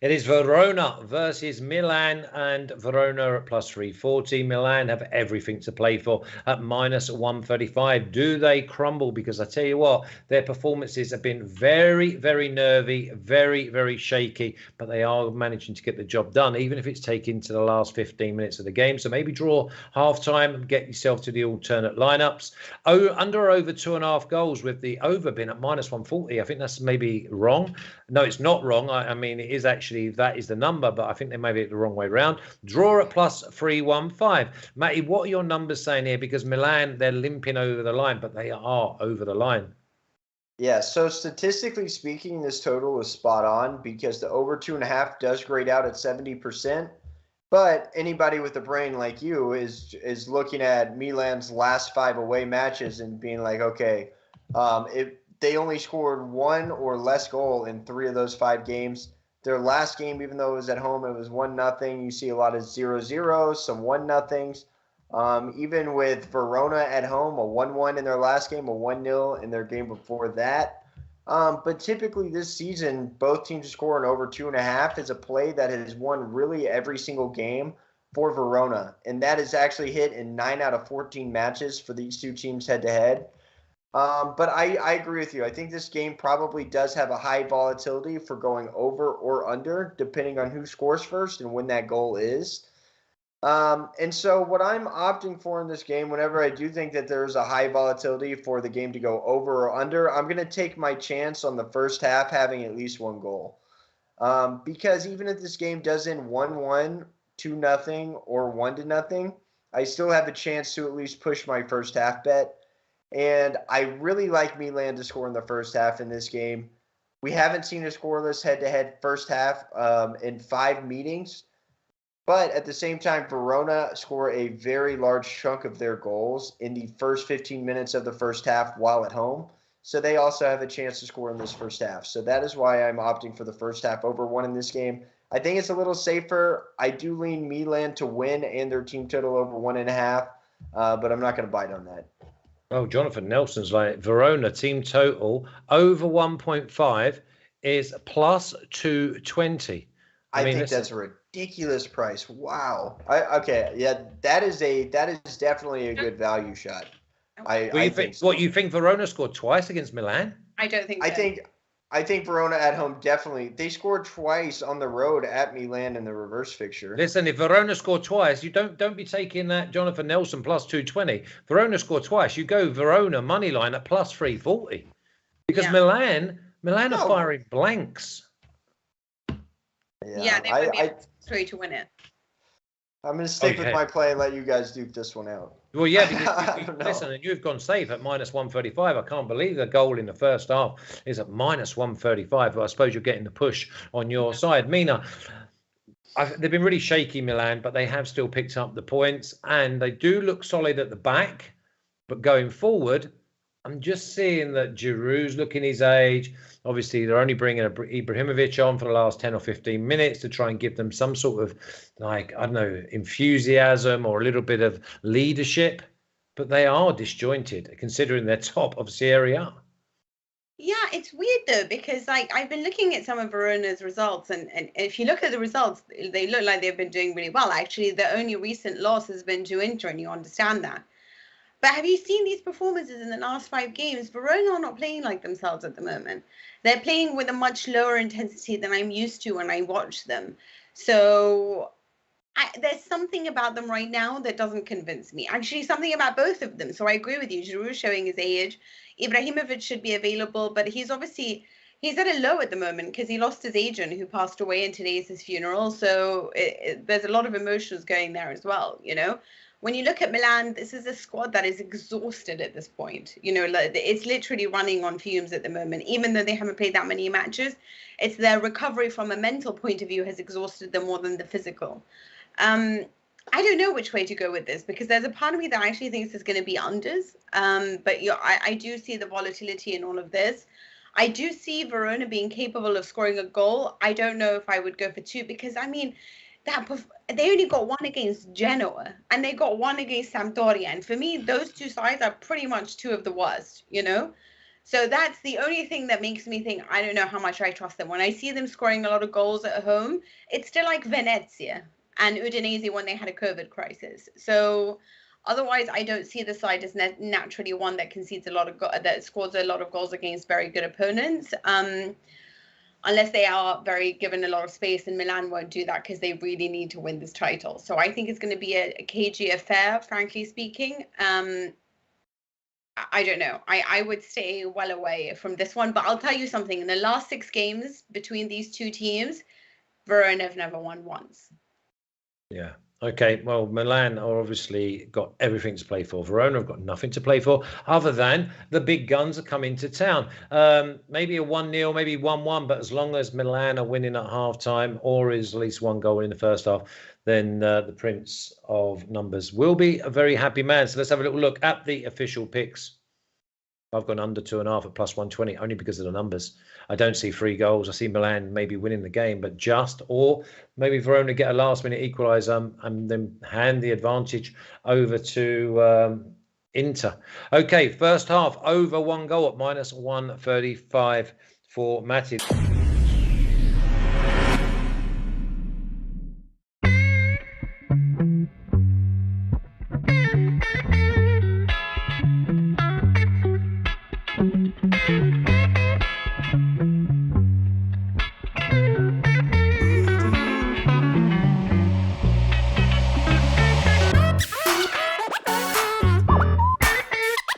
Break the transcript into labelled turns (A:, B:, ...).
A: It is Verona versus Milan, and Verona at plus 340. Milan have everything to play for at minus 135. Do they crumble? Because I tell you what, their performances have been very, very nervy, very, very shaky, but they are managing to get the job done, even if it's taken to the last 15 minutes of the game. So maybe draw half time and get yourself to the alternate lineups. Under or over 2.5 goals, with the over being at minus 140. I think that's maybe wrong. No, it's not wrong. I mean, it is actually, that is the number, but I think they may be the wrong way around. Draw at plus 315. Matty, what are your numbers saying here? Because Milan, they're limping over the line, but they are over the line.
B: Yeah, so statistically speaking, this total is spot on because the over 2.5 does grade out at 70%. But anybody with a brain like you is looking at Milan's last 5 away matches and being like, okay, if they only scored 1 or less goal in 3 of those 5 games. Their last game, even though it was at home, it was 1-0. You see a lot of 0-0, some 1-0s. Even with Verona at home, a 1-1 in their last game, a 1-0 in their game before that. But typically this season, both teams scoring over 2.5 is a play that has won really every single game for Verona. And that is actually hit in 9 out of 14 matches for these two teams head-to-head. But I agree with you. I think this game probably does have a high volatility for going over or under, depending on who scores first and when that goal is. And so what I'm opting for in this game, whenever I do think that there's a high volatility for the game to go over or under, I'm going to take my chance on the first half having at least 1 goal. Because even if this game does end 1-1, 2-0, or 1-0, I still have a chance to at least push my first half bet. And I really like Milan to score in the first half in this game. We haven't seen a scoreless head-to-head first half in 5 meetings. But at the same time, Verona score a very large chunk of their goals in the first 15 minutes of the first half while at home. So they also have a chance to score in this first half. So that is why I'm opting for the first half over 1 in this game. I think it's a little safer. I do lean Milan to win and their team total over 1.5, but I'm not going to bite on that.
A: Oh, Jonathan Nelson's like, Verona team total over 1.5 is plus 220.
B: I mean, think that's a ridiculous price. Wow. Okay, yeah, that is definitely a good value shot.
A: You think Verona scored twice against Milan?
C: I don't think so.
B: I think Verona at home definitely. They scored twice on the road at Milan in the reverse fixture.
A: Listen, if Verona scored twice, you don't be taking that Jonathan Nelson plus 220. Verona scored twice. You go Verona money line at plus 340 because Milan are firing blanks.
C: Yeah, they would be three to win it.
B: I'm going to stick with my play and let you guys duke this one out.
A: Well, yeah, because listen, and you've gone safe at minus 135. I can't believe the goal in the first half is at minus 135. But I suppose you're getting the push on your side. Mina, they've been really shaky, Milan, but they have still picked up the points. And they do look solid at the back. But going forward, I'm just seeing that Giroud's looking his age. Obviously, they're only bringing Ibrahimovic on for the last 10 or 15 minutes to try and give them some sort of, like, I don't know, enthusiasm or a little bit of leadership. But they are disjointed, considering they're top of Serie A.
C: Yeah, it's weird, though, because I've been looking at some of Verona's results. And if you look at the results, they look like they've been doing really well. Actually, the only recent loss has been to Inter, and you understand that. But have you seen these performances in the last 5 games? Verona are not playing like themselves at the moment. They're playing with a much lower intensity than I'm used to when I watch them. So there's something about them right now that doesn't convince me. Actually, something about both of them. So I agree with you. Giroud showing his age. Ibrahimovic should be available, but he's at a low at the moment because he lost his agent who passed away, and today's his funeral. So there's a lot of emotions going there as well, you know. When you look at Milan, this is a squad that is exhausted at this point. You know, it's literally running on fumes at the moment. Even though they haven't played that many matches, it's their recovery from a mental point of view has exhausted them more than the physical. I don't know which way to go with this because there's a part of me that actually thinks there's going to be unders. But I do see the volatility in all of this. I do see Verona being capable of scoring a goal. I don't know if I would go for 2 because, I mean, they only got 1 against Genoa and they got 1 against Sampdoria, and for me those 2 sides are pretty much 2 of the worst, you know. So that's the only thing that makes me think, I don't know how much I trust them. When I see them scoring a lot of goals at home, it's still like Venezia and Udinese when they had a COVID crisis. So otherwise, I don't see the side as naturally one that concedes a lot of that scores a lot of goals against very good opponents. Unless they are very given a lot of space, and Milan won't do that because they really need to win this title. So I think it's going to be a cagey affair, frankly speaking. I don't know. I would stay well away from this one, but I'll tell you something. In the last 6 games between these two teams, Verona have never won once.
A: Yeah. Okay. Well, Milan are obviously got everything to play for. Verona have got nothing to play for other than the big guns are coming to town. Maybe a 1-0, maybe 1-1, but as long as Milan are winning at half-time or is at least 1 goal in the first half, then the Prince of Numbers will be a very happy man. So let's have a little look at the official picks. I've gone under 2.5 at +120 only because of the numbers. I don't see 3 goals. I see Milan maybe winning the game, but or maybe Verona get a last-minute equaliser and then hand the advantage over to Inter. Okay, first half over 1 goal at -135 for Matty.